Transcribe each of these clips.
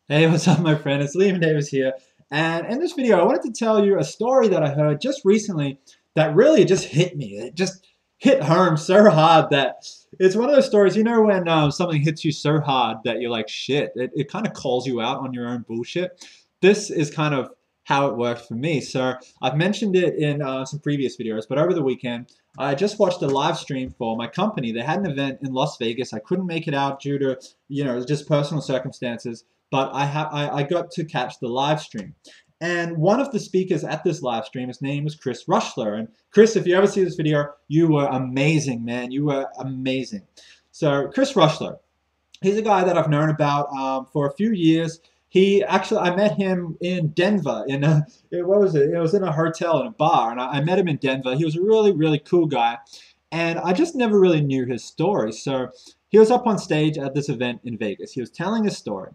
Hey, what's up, my friend? It's Liam Davis here. And in this video, I wanted to tell you a story that I heard just recently that really just hit me. It just hit home so hard that it's one of those stories, when something hits you so hard that you're like, shit, it kind of calls you out on your own bullshit. This is kind of how it worked for me. So I've mentioned it in some previous videos, but over the weekend, I just watched a live stream for my company. They had an event in Las Vegas. I couldn't make it out due to, just personal circumstances, but I got to catch the live stream. And one of the speakers at this live stream, his name was Chris Rushler. And Chris, if you ever see this video, you were amazing, man. You were amazing. So Chris Rushler, he's a guy that I've known about for a few years. I met him in Denver in what was it? It was in a hotel in a bar, and I met him in Denver. He was a really, really cool guy, and I just never really knew his story. So he was up on stage at this event in Vegas. He was telling his story,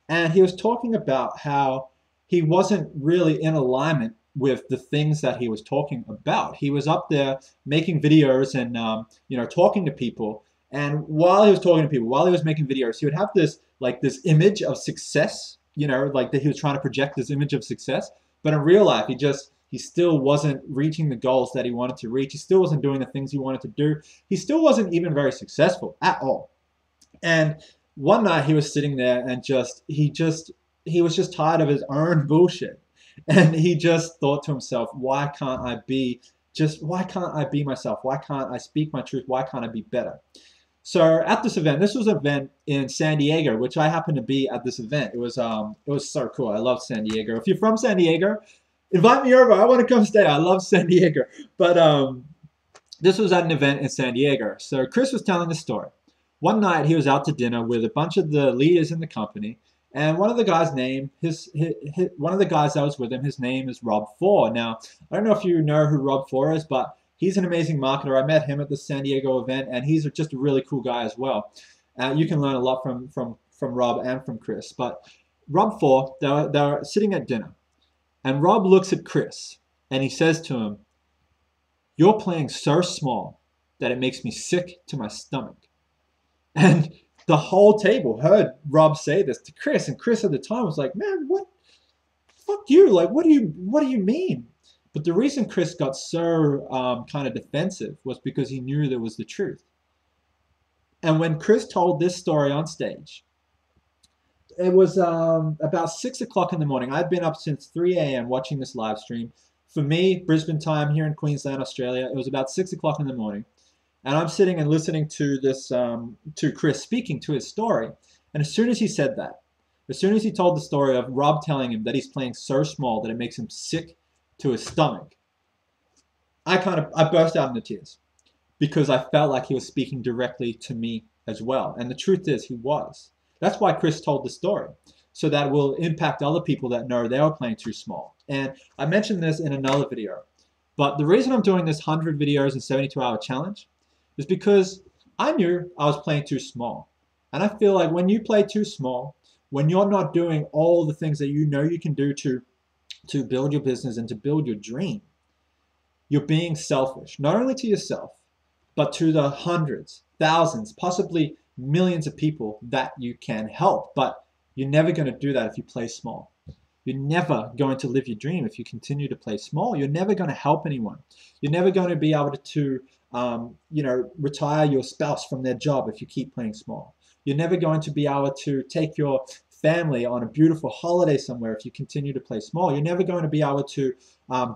and he was talking about how he wasn't really in alignment with the things that he was talking about. He was up there making videos and talking to people. And while he was talking to people, while he was making videos, he would have this image of success, like that he was trying to project this image of success. But in real life, he still wasn't reaching the goals that he wanted to reach. He still wasn't doing the things he wanted to do. He still wasn't even very successful at all. And one night he was sitting there and he was just tired of his own bullshit. And he just thought to himself, why can't I be myself? Why can't I speak my truth? Why can't I be better? So at this event, this was an event in San Diego, which I happened to be at this event. It was so cool. I love San Diego. If you're from San Diego, invite me over. I want to come stay. I love San Diego. But this was at an event in San Diego. So Chris was telling the story. One night he was out to dinner with a bunch of the leaders in the company, and one of the guys' name, one of the guys that was with him, his name is Rob Four. Now, I don't know if you know who Rob Four is, but he's an amazing marketer. I met him at the San Diego event, and he's just a really cool guy as well. You can learn a lot from Rob and from Chris. But Rob Four, they were sitting at dinner, and Rob looks at Chris, and he says to him, "You're playing so small that it makes me sick to my stomach." And the whole table heard Rob say this to Chris, and Chris at the time was like, "Man, what? Fuck you! Like, what do you mean?" But the reason Chris got so kind of defensive was because he knew there was the truth. And when Chris told this story on stage, it was about 6 o'clock in the morning. I'd been up since 3 a.m. watching this live stream. For me, Brisbane time here in Queensland, Australia, it was about 6 o'clock in the morning. And I'm sitting and listening to to Chris speaking to his story. And as soon as he said that, as soon as he told the story of Rob telling him that he's playing so small that it makes him sick to his stomach, I burst out into tears because I felt like he was speaking directly to me as well. And the truth is, he was. That's why Chris told the story, so that will impact other people that know they are playing too small. And I mentioned this in another video, but the reason I'm doing this 100 videos in 72-hour challenge is because I knew I was playing too small. And I feel like when you play too small, when you're not doing all the things that you know you can do to build your business and to build your dream, you're being selfish, not only to yourself, but to the hundreds, thousands, possibly millions of people that you can help. But you're never going to do that if you play small. You're never going to live your dream if you continue to play small. You're never going to help anyone. You're never going to be able to retire your spouse from their job if you keep playing small. You're never going to be able to take your family on a beautiful holiday somewhere if you continue to play small. You're never going to be able to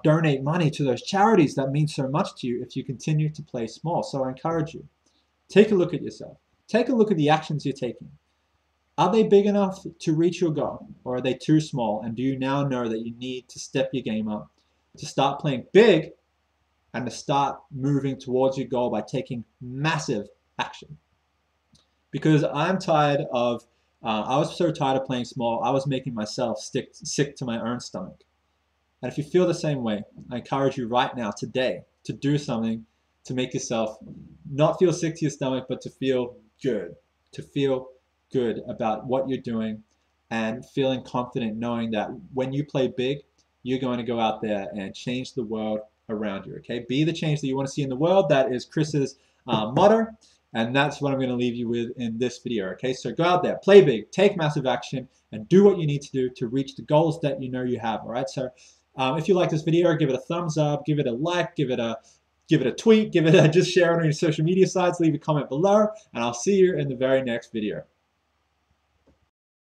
donate money to those charities that mean so much to you if you continue to play small. So I encourage you, take a look at yourself. Take a look at the actions you're taking. Are they big enough to reach your goal, or are they too small? And do you now know that you need to step your game up, to start playing big, and to start moving towards your goal by taking massive action? Because I was so tired of playing small, I was making myself sick to my own stomach. And if you feel the same way, I encourage you right now, today, to do something to make yourself not feel sick to your stomach, but to feel good, to feel good about what you're doing and feeling confident knowing that when you play big, you're going to go out there and change the world around you, okay? Be the change that you want to see in the world. That is Chris's motto. And that's what I'm going to leave you with in this video. Okay, so go out there, play big, take massive action, and do what you need to do to reach the goals that you know you have. All right, so if you like this video, give it a thumbs up, give it a like, give it a tweet, just share it on your social media sites, leave a comment below, and I'll see you in the very next video.